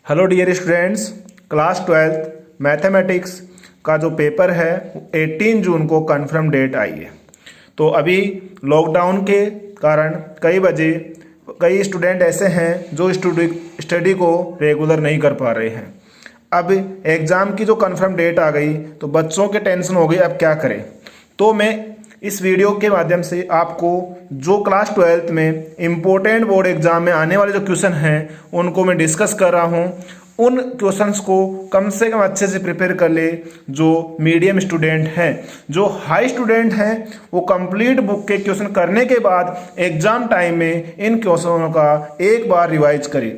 Hello dear students, class 12th mathematics का जो paper है 18 जून को कंफर्म डेट आई है। तो अभी लॉकडाउन के कारण कई स्टूडेंट ऐसे हैं जो स्टडी को रेगुलर नहीं कर पा रहे हैं। अब एग्ज़ाम की जो कंफर्म डेट आ गई तो बच्चों के टेंशन हो गई, अब क्या करें। तो मैं इस वीडियो के माध्यम से आपको जो क्लास 12th में इम्पोर्टेंट बोर्ड एग्जाम में आने वाले जो क्वेश्चन हैं उनको मैं डिस्कस कर रहा हूँ। उन क्वेश्चंस को कम से कम अच्छे से प्रिपेयर कर ले। जो मीडियम स्टूडेंट हैं, जो हाई स्टूडेंट हैं, वो कंप्लीट बुक के क्वेश्चन करने के बाद एग्जाम टाइम में इन क्वेश्चनों का एक बार रिवाइज करें।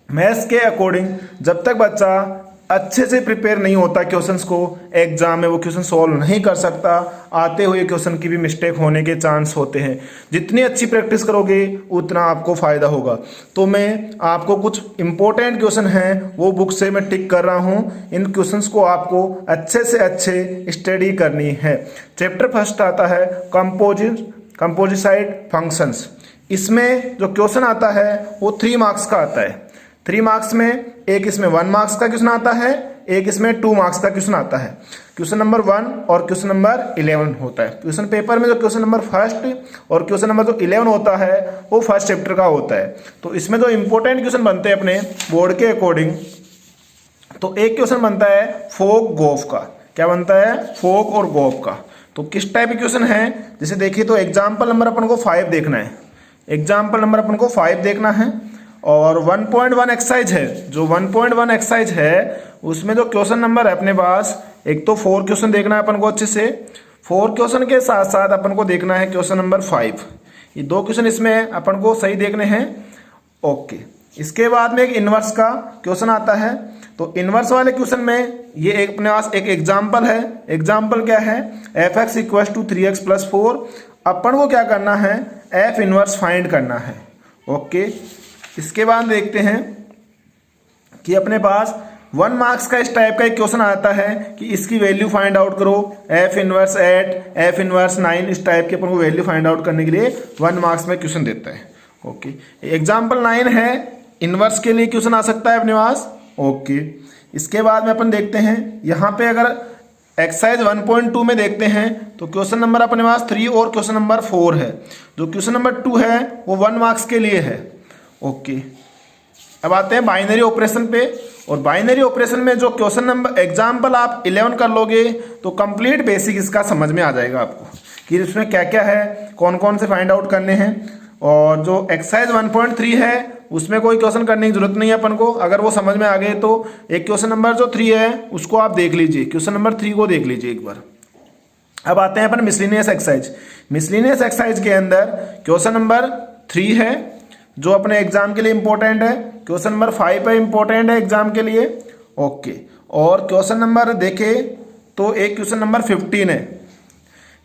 मैथ्स के अकॉर्डिंग जब तक बच्चा अच्छे से प्रिपेयर नहीं होता क्वेश्चंस को, एग्जाम में वो क्वेश्चन सॉल्व नहीं कर सकता। आते हुए क्वेश्चन की भी मिस्टेक होने के चांस होते हैं। जितनी अच्छी प्रैक्टिस करोगे उतना आपको फायदा होगा। तो मैं आपको कुछ इंपॉर्टेंट क्वेश्चन हैं वो बुक से मैं टिक कर रहा हूँ। इन क्वेश्चंस को आपको अच्छे से अच्छे स्टडी करनी है। चैप्टर फर्स्ट आता है कंपोजिसाइड फंक्शंस। इसमें जो क्वेश्चन आता है वो 3 मार्क्स का आता है। 3 मार्क्स में एक इसमें 1 मार्क्स का क्वेश्चन आता है, एक इसमें 2 मार्क्स का क्वेश्चन आता है। क्वेश्चन नंबर 1 और क्वेश्चन नंबर 11 होता है। क्वेश्चन पेपर में जो क्वेश्चन नंबर फर्स्ट और क्वेश्चन नंबर जो 11 होता है वो फर्स्ट चैप्टर का होता है। तो इसमें जो इंपॉर्टेंट क्वेश्चन बनते हैं अपने बोर्ड के अकॉर्डिंग, तो एक क्वेश्चन बनता है फोक गोफ का। क्या बनता है? फोक और गोफ का। तो किस टाइप के क्वेश्चन है, जैसे देखिए तो एग्जाम्पल नंबर अपन को 5 देखना है। एग्जाम्पल नंबर अपन को 5 देखना है। और 1.1 एक्सरसाइज है, जो 1.1 एक्सरसाइज है उसमें जो क्वेश्चन नंबर है अपने पास, एक तो 4 क्वेश्चन देखना है अपन को अच्छे से। 4 क्वेश्चन के साथ साथ अपन को देखना है क्वेश्चन नंबर 5। ये 2 क्वेश्चन इसमें अपन को सही देखने हैं। ओके, इसके बाद में एक इनवर्स का क्वेश्चन आता है। तो इनवर्स वाले क्वेश्चन में ये एक अपने पास एक एग्जाम्पल है। एग्जाम्पल क्या है? fx = 3x + 4। अपन को क्या करना है? f इनवर्स फाइंड करना है। ओके, इसके बाद देखते हैं कि अपने पास 1 मार्क्स का इस टाइप का एक क्वेश्चन आता है कि इसकी वैल्यू फाइंड आउट करो। f इनवर्स 8, f इनवर्स 9, इस टाइप के अपन को वैल्यू फाइंड आउट करने के लिए 1 मार्क्स में क्वेश्चन देता है। ओके, एग्जाम्पल 9 है, इनवर्स के लिए क्वेश्चन आ सकता है अपने पास। ओके, इसके बाद में अपन देखते हैं यहाँ पे अगर एक्सरसाइज 1.2 में देखते हैं तो क्वेश्चन नंबर अपने पास 3 और क्वेश्चन नंबर 4 है। जो क्वेश्चन नंबर 2 है वो 1 मार्क्स के लिए है। ओके, अब आते हैं बाइनरी ऑपरेशन पे। और बाइनरी ऑपरेशन में जो क्वेश्चन नंबर एग्जाम्पल आप 11 कर लोगे तो कंप्लीट बेसिक इसका समझ में आ जाएगा आपको कि इसमें क्या क्या है, कौन कौन से फाइंड आउट करने हैं। और जो एक्सरसाइज 1.3 है उसमें कोई क्वेश्चन करने की जरूरत नहीं है अपन को। अगर वो समझ में आ गए तो एक क्वेश्चन नंबर जो 3 है उसको आप देख लीजिए, क्वेश्चन नंबर 3 को देख लीजिए एक बार। अब आते हैं अपन मिसलिनियस एक्सरसाइज। मिसलिनियस एक्सरसाइज के अंदर क्वेश्चन नंबर 3 है जो अपने एग्जाम के लिए इंपॉर्टेंट है। क्वेश्चन नंबर 5 है, इंपॉर्टेंट है एग्जाम के लिए। ओके, और क्वेश्चन नंबर देखे तो एक क्वेश्चन नंबर 15 है।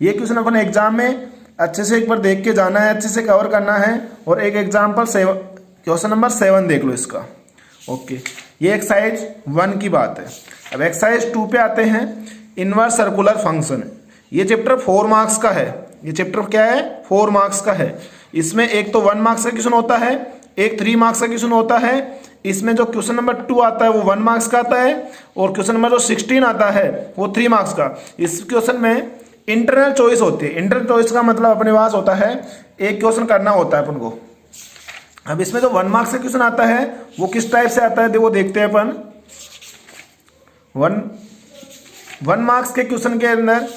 ये क्वेश्चन अपन एग्जाम में अच्छे से एक बार देख के जाना है, अच्छे से कवर करना है। और एक एग्जाम्पल क्वेश्चन नंबर 7 देख लो इसका। ओके, ये एक्सरसाइज 1 की बात है। अब एक्सरसाइज 2 पे आते हैं, इनवर्स सर्कुलर फंक्शन। ये चैप्टर 4 मार्क्स का है। ये चैप्टर क्या है? 4 मार्क्स का है। इसमें एक तो 1 मार्क्स का क्वेश्चन होता है, एक 3 मार्क्स का क्वेश्चन होता है। इसमें जो क्वेश्चन नंबर 2 आता है वो 1 मार्क्स का आता है, और क्वेश्चन नंबर जो 16 आता है वो 3 मार्क्स का। इस क्वेश्चन में इंटरनल चॉइस होती है। इंटरनल चॉइस का मतलब अपने पास होता है एक क्वेश्चन करना होता है अपन को। अब इसमें जो 1 मार्क्स का क्वेश्चन आता है वो किस टाइप से आता है वो देखते हैं अपन। 1 मार्क्स के क्वेश्चन के अंदर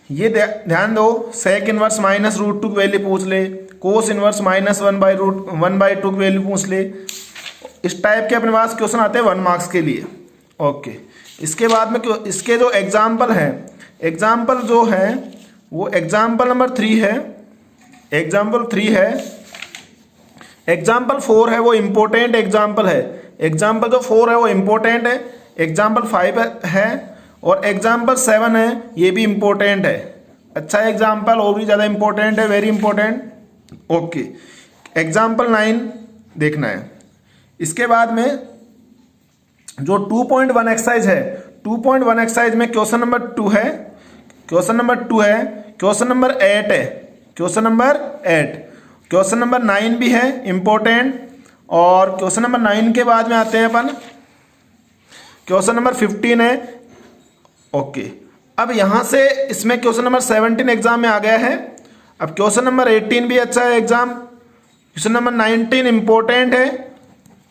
ये ध्यान दो, सेक इनवर्स -√2 की वैल्यू पूछ ले, कोस इनवर्स -1/2 की वैल्यू पूछ ले। इस टाइप के अपने पास क्वेश्चन आते हैं 1 मार्क्स के लिए। ओके, इसके बाद में इसके जो एग्जाम्पल हैं, एग्जाम्पल जो है वो एग्जाम्पल नंबर 3 है, एग्जाम्पल 3 है। एग्जाम्पल 4 है वो इम्पोर्टेंट एग्जाम्पल है। एग्जाम्पल जो 4 है वो इम्पोर्टेंट है। एग्जाम्पल 5 है और एग्जाम्पल 7 है, ये भी इम्पोर्टेंट है। अच्छा एग्जाम्पल और भी ज़्यादा इम्पोर्टेंट है, वेरी इंपॉर्टेंट। ओके, एग्जाम्पल 9 देखना है। इसके बाद में जो 2.1 एक्सरसाइज है, 2.1 एक्सरसाइज में क्वेश्चन नंबर 2 है, क्वेश्चन नंबर 2 है, क्वेश्चन नंबर 8 है, क्वेश्चन नंबर 8, क्वेश्चन नंबर 9 भी है इम्पोर्टेंट, और क्वेश्चन नंबर 9 के बाद में आते हैं अपन, क्वेश्चन नंबर 15 है। ओके, अब यहाँ से इसमें क्वेश्चन नंबर 17 एग्जाम में आ गया है। अब क्वेश्चन नंबर 18 भी अच्छा है एग्जाम, क्वेश्चन नंबर 19 इंपॉर्टेंट है,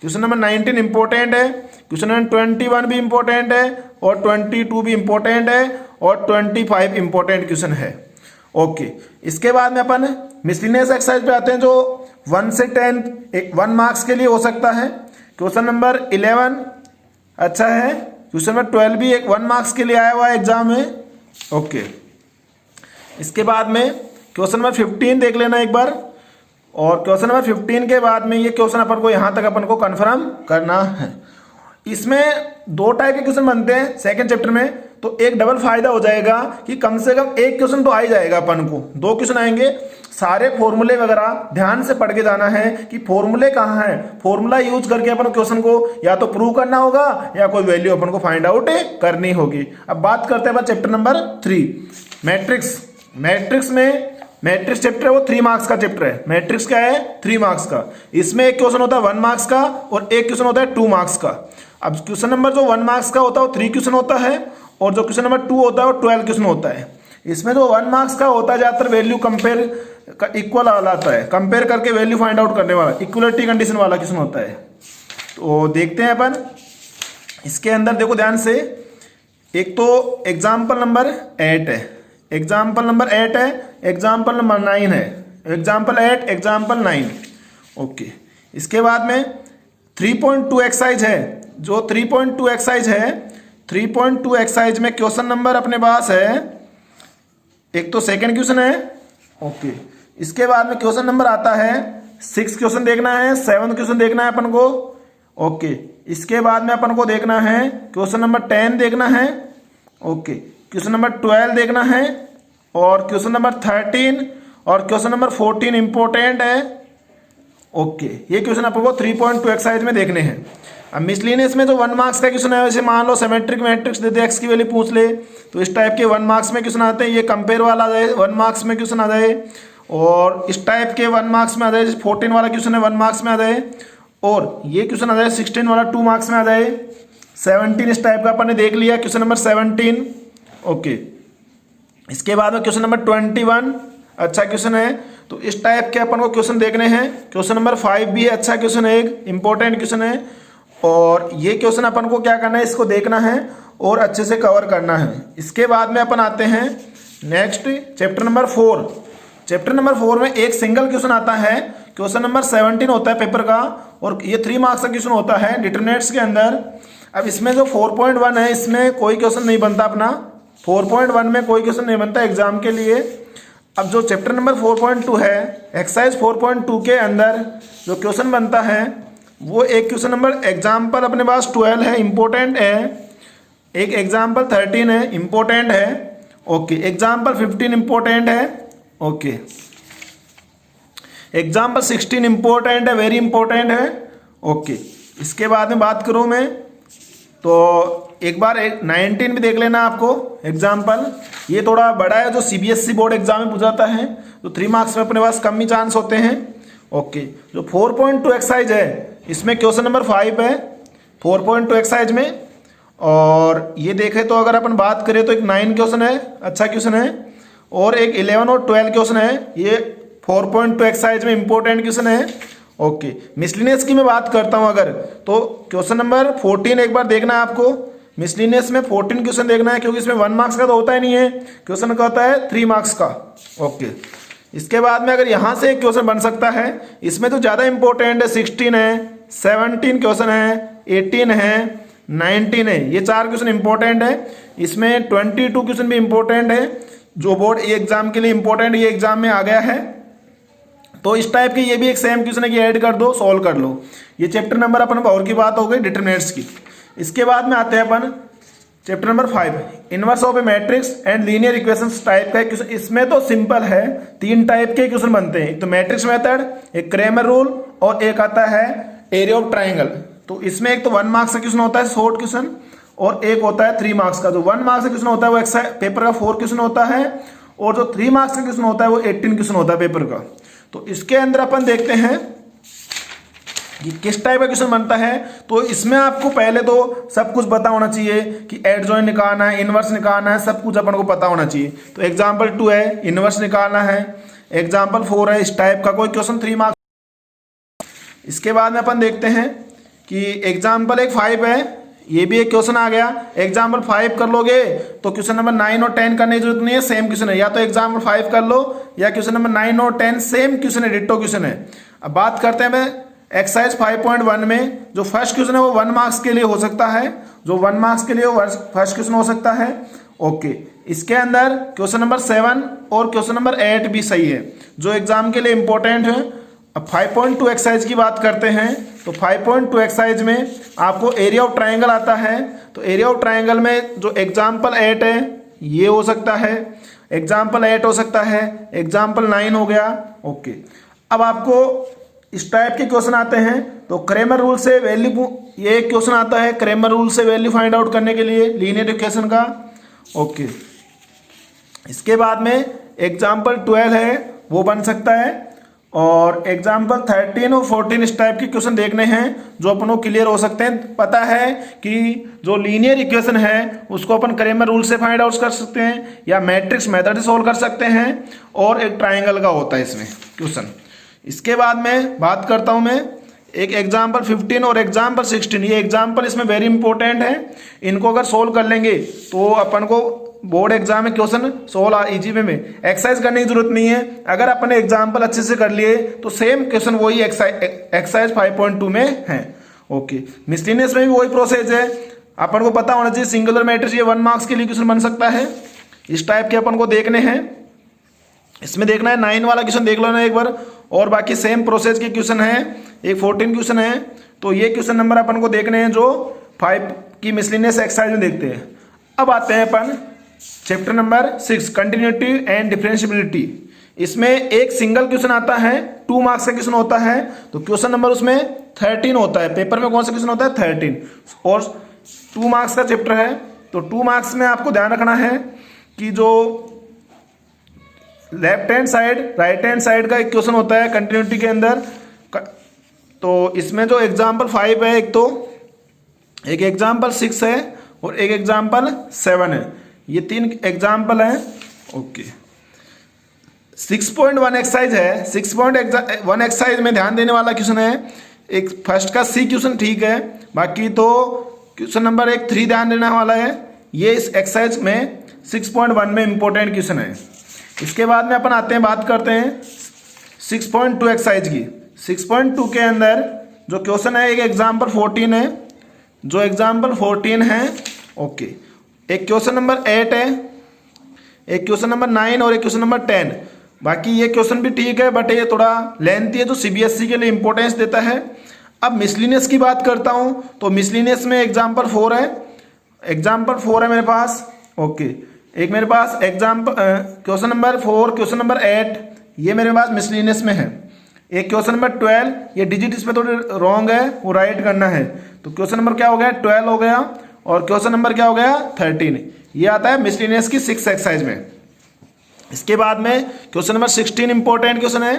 क्वेश्चन नंबर 19 इंपॉर्टेंट है, क्वेश्चन नंबर 21 भी इंपॉर्टेंट है और 22 भी इंपॉर्टेंट है और 25 इंपॉर्टेंट क्वेश्चन है। ओके, इसके बाद में अपन मिसलिनियस एक्सरसाइज पे आते हैं जो 1 से 10 1 मार्क्स के लिए हो सकता है। क्वेश्चन नंबर 11 अच्छा है, क्वेश्चन नंबर 12 भी 1 मार्क्स के लिए आया हुआ है एग्जाम में। ओके, इसके बाद में क्वेश्चन नंबर 15 देख लेना एक बार, और क्वेश्चन नंबर 15 के बाद में ये क्वेश्चन अपन को यहाँ तक अपन को कन्फर्म करना है। इसमें 2 टाइप के क्वेश्चन बनते हैं सेकंड चैप्टर में, तो एक डबल फायदा हो जाएगा कि कम से कम एक क्वेश्चन तो आ ही जाएगा अपन को, 2 क्वेश्चन आएंगे। सारे फॉर्मूले वगैरह ध्यान से पढ़ के जाना है कि फॉर्मूले कहाँ है, फॉर्मूला यूज करके अपन क्वेश्चन को या तो प्रूव करना होगा या कोई वैल्यू अपन को फाइंड आउट करनी होगी। अब बात करते हैं चैप्टर नंबर 3 मैट्रिक्स। मैट्रिक्स में मैट्रिक्स चैप्टर है वो 3 मार्क्स का चैप्टर है। मैट्रिक्स क्या है? 3 मार्क्स का। इसमें एक क्वेश्चन होता है 1 मार्क्स का और एक क्वेश्चन होता है 2 मार्क्स का। अब क्वेश्चन नंबर जो 1 मार्क्स का होता है वो 3 क्वेश्चन होता है और जो क्वेश्चन नंबर 2 होता है वो 12 क्वेश्चन होता है। इसमें जो 1 मार्क्स का होता है ज्यादातर वैल्यू कंपेयर का इक्वल वाला आता है, कंपेयर करके वैल्यू फाइंड आउट करने वाला, इक्वलिटी कंडीशन वाला क्वेश्चन होता है। तो देखते हैं अपन इसके अंदर, देखो ध्यान से। एक तो एग्जाम्पल नंबर 8 है, एग्जाम्पल नंबर 8 है, एग्जाम्पल नंबर 9 है, एग्जाम्पल 8, एग्जाम्पल 9। ओके, इसके बाद में 3.2 एक्सरसाइज है। जो 3.2 एक्सरसाइज है, 3.2 एक्सरसाइज में क्वेश्चन नंबर अपने पास है, एक तो सेकंड क्वेश्चन है। ओके, इसके बाद में क्वेश्चन नंबर आता है 6 क्वेश्चन देखना है, 7 क्वेश्चन देखना है अपन को। ओके, इसके बाद में अपन को देखना है क्वेश्चन नंबर 10 देखना है। ओके, क्वेश्चन नंबर 12 देखना है और क्वेश्चन नंबर 13 और क्वेश्चन नंबर 14 इंपॉर्टेंट है। ओके, ये क्वेश्चन अपन को 3.2 एक्सरसाइज में देखने हैं। अब मिसलिनियस में जो 1 मार्क्स का क्वेश्चन है, वैसे मान लो सिमेट्रिक मैट्रिक्स दे दे, एक्स की वैल्यू पूछ ले, तो इस टाइप के 1 मार्क्स में क्वेश्चन आते हैं। ये कंपेयर वाला आ जाए 1 मार्क्स में क्वेश्चन आ जाए, और इस टाइप के 1 मार्क्स में आ जाए, 14 वाला क्वेश्चन है 1 मार्क्स में आ जाए, और ये क्वेश्चन आ जाए 16 वाला 2 मार्क्स में आ जाए। 17 इस टाइप का अपन ने देख लिया, क्वेश्चन नंबर 17। ओके, इसके बाद में क्वेश्चन नंबर 21 अच्छा क्वेश्चन है, तो इस टाइप के अपन को क्वेश्चन देखने हैं। क्वेश्चन नंबर 5 भी है, अच्छा क्वेश्चन है, एक इंपॉर्टेंट क्वेश्चन है, और ये क्वेश्चन अपन को क्या करना है, इसको देखना है और अच्छे से कवर करना है। इसके बाद में अपन आते हैं next chapter number 4। Chapter number 4 में एक सिंगल क्वेश्चन आता है, क्वेश्चन नंबर 17 होता है पेपर का, और ये 3 मार्क्स का क्वेश्चन होता है डिटरमिनेंट्स के अंदर। अब इसमें जो 4.1 है, इसमें कोई क्वेश्चन नहीं बनता अपना, 4.1 में कोई क्वेश्चन नहीं बनता एग्जाम के लिए। अब जो चैप्टर नंबर 4.2 है, एक्सरसाइज 4.2 के अंदर जो क्वेश्चन बनता है वो एक क्वेश्चन नंबर एग्जाम्पल अपने पास 12 है, इंपॉर्टेंट है, एक एग्जाम्पल 13 है, इंपॉर्टेंट है। ओके, एग्जाम्पल 15 इंपॉर्टेंट है। ओके, एग्जाम्पल 16 इंपॉर्टेंट है, वेरी इंपॉर्टेंट है। ओके, इसके बाद में बात करूं मैं तो एक बार 19 भी देख लेना आपको एग्जाम्पल। ये थोड़ा बड़ा है, जो सीबीएसई बोर्ड एग्जाम में पूछाता है, तो 3 मार्क्स में अपने पास कम ही चांस होते हैं। ओके, जो 4.2 एक्सरसाइज है, इसमें क्वेश्चन नंबर 5 है 4.2 एक्सरसाइज में, और ये देखें तो अगर अपन बात करें तो एक 9 क्वेश्चन है, अच्छा क्वेश्चन है, और एक 11 और 12 क्वेश्चन है। ये 4.2 एक्सरसाइज में इंपॉर्टेंट क्वेश्चन है। ओके, मिसलिनियस की मैं बात करता हूं अगर, तो क्वेश्चन नंबर 14 एक बार देखना है आपको। मिसलिनियस में 14 क्वेश्चन देखना है, क्योंकि इसमें 1 मार्क्स का तो होता ही नहीं है, क्वेश्चन का होता है 3 मार्क्स का। ओके, इसके बाद में अगर यहां से एक क्वेश्चन बन सकता है, इसमें तो ज्यादा इंपॉर्टेंट है, 16 है, 17 क्वेश्चन है, 18 है, 19 है, ये 4 क्वेश्चन इंपॉर्टेंट है। इसमें 22 क्वेश्चन भी इंपॉर्टेंट है, जो बोर्ड एग्जाम के लिए इंपॉर्टेंट ये एग्जाम में आ गया है। तो इस टाइप के ये भी एक सेम क्वेश्चन है कि ऐड कर दो, सॉल्व कर लो। ये चैप्टर नंबर अपन और की बात हो गई डिटरमिनेंट्स की। इसके बाद में आते हैं अपन chapter number 5 inverse of a matrix and linear equations type का क्वेश्चन। इसमें तो सिंपल है, 3 टाइप के क्वेश्चन बनते हैं, एक तो मैट्रिक्स मेथड, एक क्रैमर रूल, और एक आता है एरिया ऑफ ट्राइंगल। तो इसमें एक तो 1 मार्क्स का क्वेश्चन होता है शॉर्ट क्वेश्चन, और एक होता है 3 मार्क्स का। जो 1 मार्क्स का क्वेश्चन होता है वो एक्सरसाइज पेपर का 4 क्वेश्चन होता है, और जो 3 मार्क्स का क्वेश्चन होता है वो 18 क्वेश्चन होता है पेपर का। तो इसके अंदर अपन देखते हैं कि किस टाइप का क्वेश्चन बनता है। तो इसमें आपको पहले तो सब कुछ पता होना चाहिए कि एडजॉइंट निकालना है, इनवर्स निकालना है, सब कुछ अपन को पता होना चाहिए। तो एग्जाम्पल 2 है, इनवर्स निकालना है। एग्जाम्पल 4 है, इस टाइप का कोई क्वेश्चन 3 मार्क्स। इसके बाद में अपन देखते हैं कि एग्जाम्पल एक 5 है, ये भी एक क्वेश्चन आ गया। एग्जाम्पल 5 कर लोगे तो क्वेश्चन नंबर 9 और 10 करने की जरूरत नहीं है, सेम क्वेश्चन है। या तो एग्जाम्पल 5 कर लो या क्वेश्चन नंबर 9 और 10 सेम क्वेश्चन है, डिट्टो क्वेश्चन है। अब बात करते हैं मैं एक्सरसाइज 5.1 में जो फर्स्ट क्वेश्चन है वो 1 मार्क्स के लिए हो सकता है, जो 1 मार्क्स के लिए फर्स्ट क्वेश्चन हो सकता है। ओके, इसके अंदर क्वेश्चन नंबर 7 और क्वेश्चन नंबर 8 भी सही है, जो एग्जाम के लिए इंपॉर्टेंट है। अब 5.2 एक्सरसाइज की बात करते हैं तो 5.2 एक्सरसाइज में आपको एरिया ऑफ ट्राइंगल आता है। तो एरिया ऑफ ट्राइंगल में जो एग्जाम्पल 8 है ये हो सकता है, एग्जाम्पल 8 हो सकता है, एग्जाम्पल 9 हो गया। ओके, अब आपको इस टाइप के क्वेश्चन आते हैं तो क्रेमर रूल से वैल्यू, ये एक क्वेश्चन आता है क्रेमर रूल से वैल्यू फाइंड आउट करने के लिए लीनियर इक्वेशन का। ओके, इसके बाद में एग्जाम्पल 12 है वो बन सकता है, और एग्जाम्पल 13 और 14 इस टाइप के क्वेश्चन देखने हैं जो अपन को क्लियर हो सकते हैं। पता है कि जो लीनियर इक्वेशन है उसको अपन क्रेमर रूल से फाइंड आउट कर सकते हैं या मैट्रिक्स मेथड से सोल्व कर सकते हैं, और एक ट्राइंगल का होता है इसमें क्वेश्चन। इसके बाद में बात करता हूं मैं एक एग्जाम्पल 15 और एग्जाम्पल 16। ये एग्जाम्पल इसमें वेरी इंपॉर्टेंट है, इनको अगर सोल्व कर लेंगे तो अपन को बोर्ड एग्जाम में क्वेश्चन सोल्व इजी वे में एक्सरसाइज करने की जरूरत नहीं है। अगर अपन एग्जाम्पल अच्छे से कर लिए तो सेम क्वेश्चन वही एक्सरसाइज 5.2 में है। ओके, मिसलिनियस में भी वही प्रोसेस है, अपन को पता होना चाहिए सिंगुलर मैट्रिक्स, ये 1 मार्क्स के लिए क्वेश्चन बन सकता है। इस टाइप के अपन को देखने हैं, इसमें देखना है 9 वाला क्वेश्चन देख लो ना एक बार, और बाकी सेम प्रोसेस के क्वेश्चन है। एक 14 क्वेश्चन है, तो ये क्वेश्चन नंबर अपन को देखने हैं जो 5 की मिसलिनियस एक्सरसाइज में देखते हैं। अब आते हैं अपन chapter number 6 continuity and differentiability. इसमें एक सिंगल क्वेश्चन आता है, 2 मार्क्स का क्वेश्चन होता है। तो क्वेश्चन नंबर उसमें 13 होता है, पेपर में कौन सा क्वेश्चन होता है 13, और 2 मार्क्स का चैप्टर है। तो 2 मार्क्स में आपको ध्यान रखना है कि जो left hand side right hand side का एक क्वेश्चन होता है कंटिन्यूटी के अंदर। तो इसमें जो एग्जाम्पल 5 है, एक एग्जाम्पल 6 है और एक एग्जाम्पल 7 है, ये 3 एग्जाम्पल हैं। ओके, 6.1 एक्सरसाइज है। 6.1 एक्सरसाइज में ध्यान देने वाला क्वेश्चन है, एक फर्स्ट का सी क्वेश्चन ठीक है, बाकी तो क्वेश्चन नंबर 1 3 ध्यान देने वाला है। ये इस एक्सरसाइज में 6.1 में इंपॉर्टेंट क्वेश्चन है। इसके बाद में अपन आते हैं, बात करते हैं 6.2 एक्सरसाइज की। 6.2 के अंदर जो क्वेश्चन है एक एग्जाम्पल 14 है, जो एग्जाम्पल 14 है। ओके, एक क्वेश्चन नंबर 8 है, एक क्वेश्चन नंबर 9 और एक क्वेश्चन नंबर 10। बाकी ये क्वेश्चन भी ठीक है बट ये थोड़ा लेंथी है, जो सीबीएसई के लिए इंपॉर्टेंस देता है। अब मिसलिनियस की बात करता हूं तो मिसलिनियस में एग्जाम्पल 4 है, एग्जाम्पल 4 है मेरे पास। ओके, एक मेरे पास example question number 4, question number 8 ये मेरे पास मिसलिनियस में है। एक क्वेश्चन नंबर 12, ये डिजिट इस पे थोड़ी रॉन्ग है, वो राइट करना है। तो क्वेश्चन नंबर क्या हो गया 12 हो गया, और क्वेश्चन नंबर क्या हो गया 13। ये आता है मिसलिनियस की 6 एक्सरसाइज में। इसके बाद में क्वेश्चन नंबर 16 इंपॉर्टेंट क्वेश्चन है,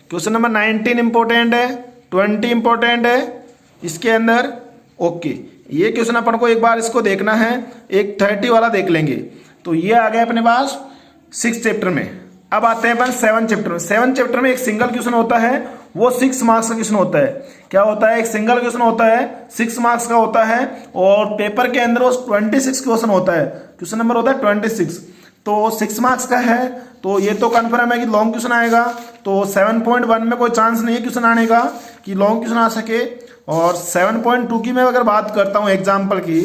क्वेश्चन नंबर 19 इंपॉर्टेंट है, 20 इंपॉर्टेंट है इसके अंदर। ओके, ये क्वेश्चन अपन को एक बार इसको देखना है, एक 30 वाला देख लेंगे। तो ये आ गया अपने पास 6 चैप्टर में। अब आते हैं अपन 7 चैप्टर में। 7 चैप्टर में एक सिंगल क्वेश्चन होता है, वो 6 मार्क्स का क्वेश्चन होता है। क्या होता है, एक सिंगल क्वेश्चन होता है 6 मार्क्स का होता है, और पेपर के अंदर वो 26 क्वेश्चन होता है, क्वेश्चन नंबर होता है 26। तो 6 मार्क्स का है, तो ये तो कन्फर्म है कि लॉन्ग क्वेश्चन आएगा। तो 7.1 में कोई चांस नहीं है क्वेश्चन आने का कि लॉन्ग क्वेश्चन आ सके। और 7.2 की मैं अगर बात करता हूँ एग्जाम्पल की,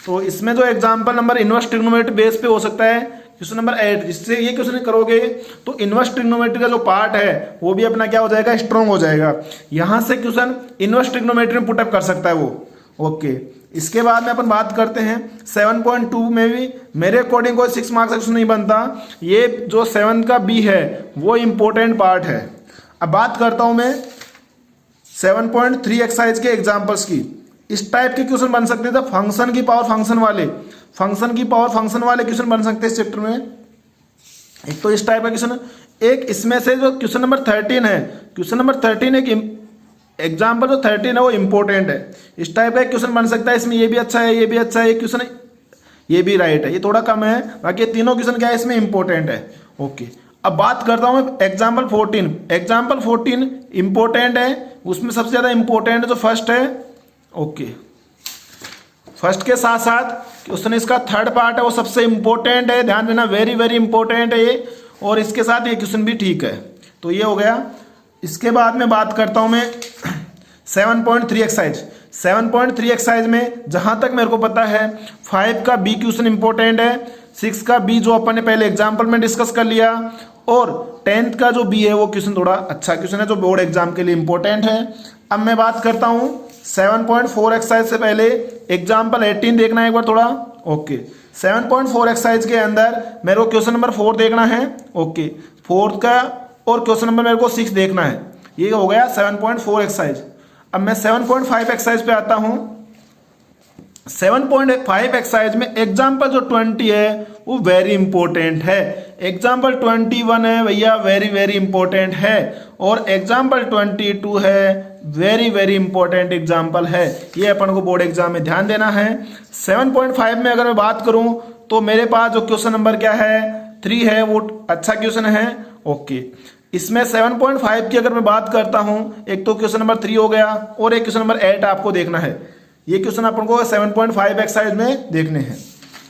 तो इसमें जो example number inverse trigonometry base पे हो सकता है क्वेश्चन नंबर 8। जिससे ये क्वेश्चन करोगे तो इनवर्स ट्रिग्नोमेट्री का जो पार्ट है वो भी अपना क्या हो जाएगा, स्ट्रॉन्ग हो जाएगा। यहां से क्वेश्चन इनवर्स ट्रिग्नोमेट्री में पुटअप कर सकता है वो। ओके, इसके बाद में अपन बात करते हैं 7.2 में भी मेरे अकॉर्डिंग कोई 6 मार्क्स का क्वेश्चन नहीं बनता। ये जो 7 का बी है वो इंपॉर्टेंट पार्ट है। अब बात करता हूं मैं 7.3 एक्सरसाइज के एग्जाम्पल्स की। इस टाइप के क्वेश्चन बन सकते थे, फंक्शन की पावर फंक्शन वाले क्वेश्चन बन सकते हैं इस चैप्टर में। एक तो इस टाइप का क्वेश्चन, एक इसमें से जो क्वेश्चन नंबर 13 है, क्वेश्चन नंबर 13 एग्जाम्पल जो 13 है वो इंपॉर्टेंट है। इस टाइप का क्वेश्चन बन सकता है, इसमें ये भी अच्छा है, ये भी अच्छा है, ये क्वेश्चन ये भी राइट है, ये थोड़ा कम है, बाकी तीनों क्वेश्चन क्या है इसमें इंपॉर्टेंट है। ओके, अब बात करता हूँ मैं एग्जाम्पल 14। एग्जाम्पल 14 इंपॉर्टेंट है, उसमें सबसे ज़्यादा इंपॉर्टेंट जो फर्स्ट है। ओके, फर्स्ट के साथ साथ क्वेश्चन इसका थर्ड पार्ट है वो सबसे इंपॉर्टेंट है, ध्यान देना, वेरी वेरी इंपॉर्टेंट है ये, और इसके साथ ये क्वेश्चन भी ठीक है। तो ये हो गया। इसके बाद में बात करता हूँ मैं 7.3 एक्सरसाइज। 7.3 एक्सरसाइज में जहाँ तक मेरे को पता है 5 का बी क्वेश्चन इंपॉर्टेंट है, 6 का बी जो अपन ने पहले एग्जाम्पल में डिस्कस कर लिया, और 10th का जो बी है वो क्वेश्चन थोड़ा अच्छा क्वेश्चन है जो बोर्ड एग्जाम के लिए इंपॉर्टेंट है। अब मैं बात करता हूँ 7.4 एक्सरसाइज से पहले एग्जाम्पल 18 देखना है एक बार थोड़ा। ओके, 7.4 एक्सरसाइज के अंदर मेरे को क्वेश्चन नंबर 4 देखना है। ओके, 4 का और क्वेश्चन नंबर मेरे को 6 देखना है। ये हो गया 7.4 एक्सरसाइज। अब मैं 7.5 एक्सरसाइज पे आता हूँ। 7.5 एक्सरसाइज में एग्जाम्पल जो 20 है वो वेरी इंपॉर्टेंट है। एग्जाम्पल 21 है भैया, वेरी वेरी इंपॉर्टेंट है, और एग्जाम्पल 22 है, वेरी वेरी इंपॉर्टेंट एग्जाम्पल है। ये अपन को बोर्ड एग्जाम में ध्यान देना है। 7.5 में अगर मैं बात करूं तो मेरे पास जो क्वेश्चन नंबर क्या है 3 है, वो अच्छा क्वेश्चन है। ओके, इसमें 7.5 की अगर मैं बात करता हूं, एक तो क्वेश्चन नंबर 3 हो गया और एक क्वेश्चन नंबर 8 आपको देखना है। ये क्वेश्चन अपन को 7.5 एक्सरसाइज में देखने हैं।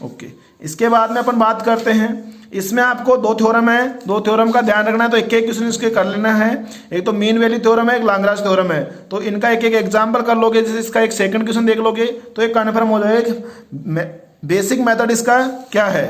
ओके, इसके बाद में अपन बात करते हैं, इसमें आपको 2 थ्योरम है, 2 थ्योरम का ध्यान रखना है, तो एक एक क्वेश्चन इसके कर लेना है। एक तो मीन वैल्यू थ्योरम है, एक लाग्रांज थ्योरम है, तो इनका एक एक एग्जाम्पल कर लोगे, जैसे इसका एक सेकंड क्वेश्चन देख लोगे तो एक कन्फर्म हो जाएगा बेसिक मेथड इसका क्या है।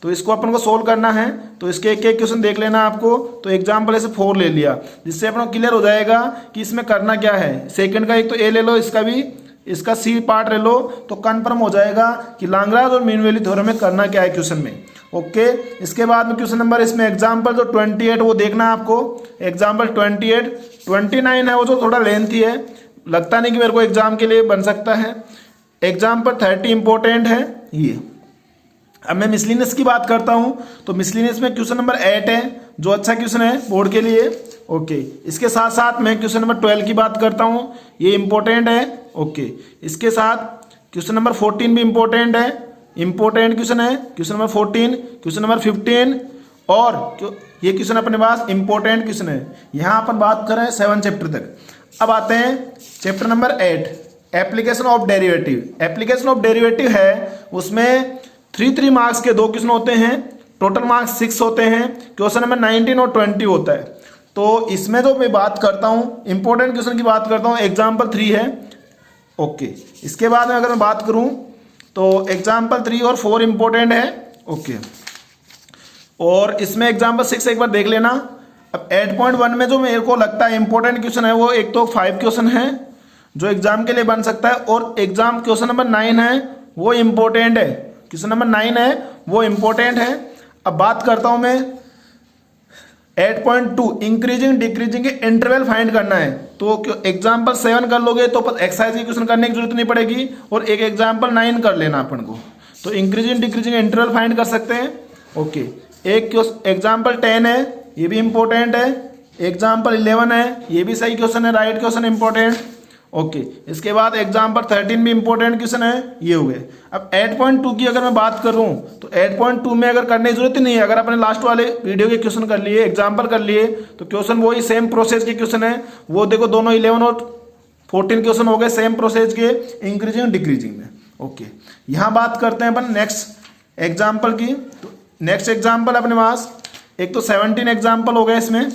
तो इसको अपन को सोल्व करना है, तो इसके एक एक क्वेश्चन देख लेना आपको। तो एग्जाम्पल ऐसे 4 ले लिया, जिससे अपन को क्लियर हो जाएगा कि इसमें करना क्या है। सेकंड का एक तो ए ले लो, इसका भी, इसका सी पार्ट ले लो, तो कन्फर्म हो जाएगा कि लाग्रांज और मीन वैल्यू थ्योरम में करना क्या है क्वेश्चन में। ओके, इसके बाद में क्वेश्चन नंबर इसमें एग्जाम्पल जो 28 वो देखना है आपको। एग्जाम्पल 28, 29 है वो जो थोड़ा लेंथी है, लगता नहीं कि मेरे को एग्जाम के लिए बन सकता है। एग्जाम्पल 30 इंपॉर्टेंट है ये। अब मैं मिसलिनियस की बात करता हूं, तो मिसलिनियस में क्वेश्चन नंबर 8 है जो अच्छा क्वेश्चन है बोर्ड के लिए। ओके, इसके साथ साथ मैं क्वेश्चन नंबर 12 की बात करता हूं, ये इंपॉर्टेंट है। ओके, इसके साथ क्वेश्चन नंबर 14 भी इंपॉर्टेंट है, इंपॉर्टेंट क्वेश्चन है क्वेश्चन नंबर 14, क्वेश्चन नंबर 15, और ये क्वेश्चन अपने पास इंपॉर्टेंट क्वेश्चन है। यहाँ अपन बात कर रहे हैं 7 चैप्टर तक। अब आते हैं chapter number 8, application of derivative. Application of derivative है, उसमें 3 मार्क्स के 2 क्वेश्चन होते हैं, टोटल मार्क्स 6 होते हैं, क्वेश्चन नंबर 19 और 20 होता है। तो इसमें जो मैं बात करता हूँ, इंपॉर्टेंट क्वेश्चन की बात करता हूँ, एग्जाम्पल 3 है। ओके, इसके बाद में अगर मैं बात करूँ तो एग्जाम्पल 3 और 4 इंपॉर्टेंट है। ओके, और इसमें एग्जाम्पल 6 एक बार देख लेना। अब 8.1 में जो मेरे को लगता है इंपॉर्टेंट क्वेश्चन है वो एक तो 5 क्वेश्चन है जो एग्जाम के लिए बन सकता है, और एग्जाम क्वेश्चन नंबर 9 है वो इंपॉर्टेंट है, क्वेश्चन नंबर 9 है वो इंपॉर्टेंट है। अब बात करता हूं मैं 8.2, इंक्रीजिंग डिक्रीजिंग के इंटरवल फाइंड करना है। तो एग्जाम्पल 7 कर लोगे तो एक्सरसाइज की क्वेश्चन करने की जरूरत नहीं पड़ेगी, और एक एग्जाम्पल 9 कर लेना अपन को, तो इंक्रीजिंग डिक्रीजिंग इंटरवल फाइंड कर सकते हैं। ओके, एक एग्जाम्पल 10 है, ये भी इंपॉर्टेंट है। एग्जाम्पल 11 है, ये भी सही क्वेश्चन है, राइट क्वेश्चन इंपॉर्टेंट। ओके, इसके बाद एग्जाम्पल 13 भी इंपॉर्टेंट क्वेश्चन है, ये हो गए। अब 8.2 की अगर मैं बात करूं तो 8.2 में अगर करने की जरूरत ही नहीं है, अगर आपने लास्ट वाले वीडियो के क्वेश्चन कर लिए, एग्जाम्पल कर लिए, तो क्वेश्चन वही सेम प्रोसेस के क्वेश्चन है, वो देखो दोनों 11 और 14 क्वेश्चन हो गए सेम प्रोसेस के, इंक्रीजिंग डिक्रीजिंग में। ओके, यहाँ बात करते हैं अपन नेक्स्ट एग्जाम्पल की। तो नेक्स्ट एग्जाम्पल अपने पास एक तो 17 एग्जाम्पल हो गए, इसमें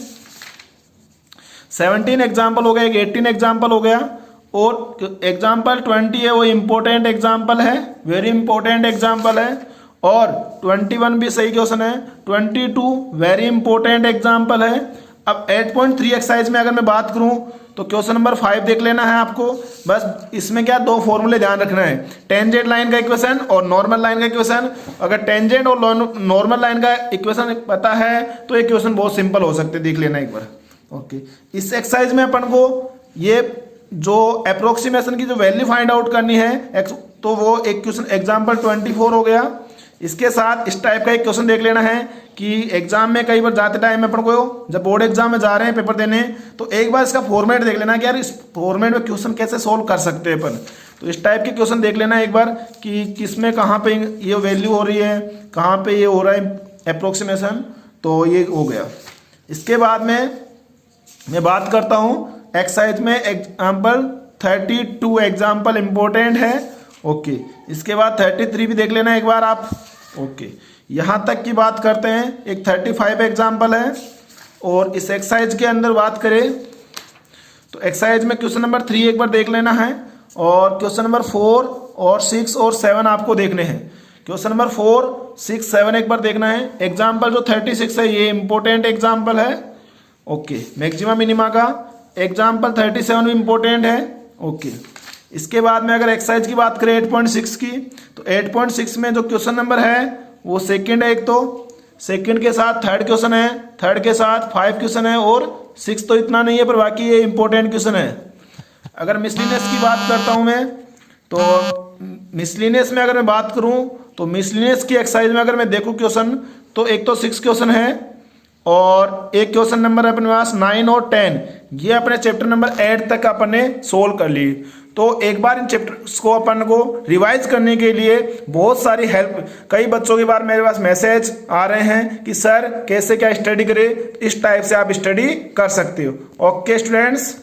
17 एग्जाम्पल हो गया, एक 18 एग्जाम्पल हो गया, और एग्जाम्पल 20 है वो इंपॉर्टेंट एग्जाम्पल है, वेरी इंपॉर्टेंट एग्जाम्पल है, और 21 भी सही क्वेश्चन है, 22 वेरी इंपॉर्टेंट एग्जाम्पल है। अब 8.3 एक्सरसाइज में अगर मैं बात करूं तो क्वेश्चन नंबर 5 देख लेना है आपको। बस इसमें क्या 2 फॉर्मूले ध्यान रखना है, टेंजेंट लाइन का इक्वेशन और नॉर्मल लाइन का इक्वेशन। अगर टेंजेंट और नॉर्मल लाइन का इक्वेशन पता है तो ये क्वेश्चन बहुत सिंपल हो सकते, देख लेना एक बार। ओके, इस एक्सरसाइज में अपन को ये जो अप्रोक्सीमेशन की जो वैल्यू फाइंड आउट करनी है, तो वो एक क्वेश्चन एग्जाम्पल 24 हो गया, इसके साथ इस टाइप का एक क्वेश्चन देख लेना है कि एग्जाम में कई बार जाते टाइम अपन को जब बोर्ड एग्जाम में जा रहे हैं पेपर देने, तो एक बार इसका फॉर्मेट देख लेना कि यार इस फॉर्मेट में क्वेश्चन कैसे सोल्व कर सकते हैं अपन। तो इस टाइप के क्वेश्चन देख लेना एक बार कि किसमें कहाँ पे ये वैल्यू हो रही है, कहाँ पे ये हो रहा है अप्रोक्सीमेशन। तो ये हो गया। इसके बाद में मैं बात करता हूँ एक्सरसाइज में एग्जाम्पल 32 एग्जाम्पल इंपॉर्टेंट है। ओके, इसके बाद 33 भी देख लेना एक बार आप। ओके, यहाँ तक की बात करते हैं। एक 35 एग्जाम्पल है। और इस एक्सरसाइज के अंदर बात करें तो एक्सरसाइज में क्वेश्चन नंबर 3 एक बार देख लेना है, और क्वेश्चन नंबर 4 और 6 और 7 आपको देखने हैं। क्वेश्चन नंबर 4, 6, 7 एक बार देखना है। एग्जाम्पल जो 36 है ये इंपॉर्टेंट एग्जाम्पल है। ओके, मैक्सिमा मिनिमा का एग्जाम्पल 37 भी इंपॉर्टेंट है। ओके, इसके बाद में अगर एक्सरसाइज की बात करें 8.6 की, तो 8.6 में जो क्वेश्चन नंबर है वो सेकंड है। एक तो सेकंड के साथ थर्ड क्वेश्चन है, थर्ड के साथ 5 क्वेश्चन है, और 6 तो इतना नहीं है पर बाकी ये इंपॉर्टेंट क्वेश्चन है। अगर मिसलिनियस की बात करता हूं मैं, तो मिसलिनियस में अगर मैं बात करूं तो मिसलिनियस की एक्सरसाइज में अगर मैं देखूं क्वेश्चन, तो एक तो 6 क्वेश्चन है, और एक क्वेश्चन नंबर अपने पास 9 और 10, ये अपने चैप्टर नंबर 8 तक अपन ने सोल्व कर ली। तो एक बार इन चैप्टर्स को अपन को रिवाइज करने के लिए बहुत सारी हेल्प, कई बच्चों के बार मेरे पास मैसेज आ रहे हैं कि सर कैसे क्या स्टडी करें, इस टाइप से आप स्टडी कर सकते हो। Okay students.